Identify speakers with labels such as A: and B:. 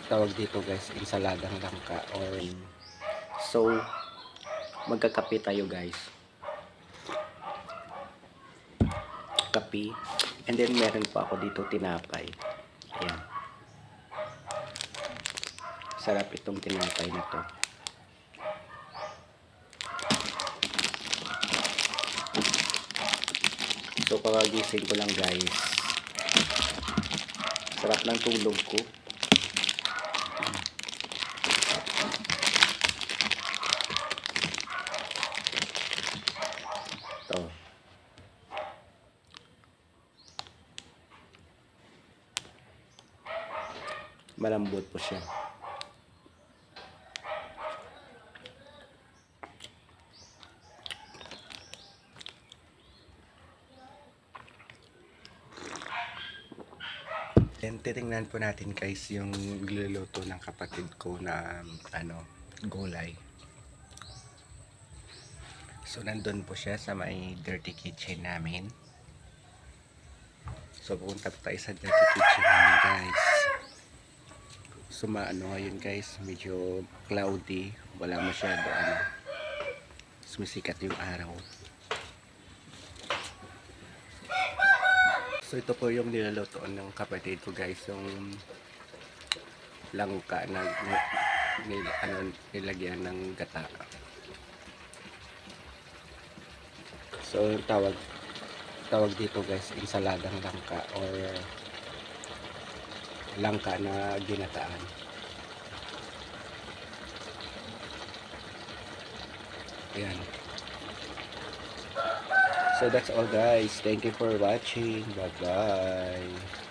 A: tawag dito guys, ensaladang langka or so magkakape tayo guys. Kape. And then meron pa ako dito tinapay. Ayan. Sarap itong tinapay na to. So kakagising ko lang guys. Sarap ng tulog ko. Ito. Malambot po siya. Then titingnan po natin guys yung niluluto ng kapatid ko na gulay. So nandun po siya sa may dirty kitchen namin. So pupunta po tayo sa dirty kitchen namin guys. So ngayon guys, medyo cloudy, wala masyado sumisikat yung araw. So ito po yung nilulutoan ng kapatid ko guys, yung langka na nilagyan ng gata. So yung tawag dito guys, ensaladang langka or langka na ginataan. Ayan. So that's all guys. Thank you for watching. Bye bye.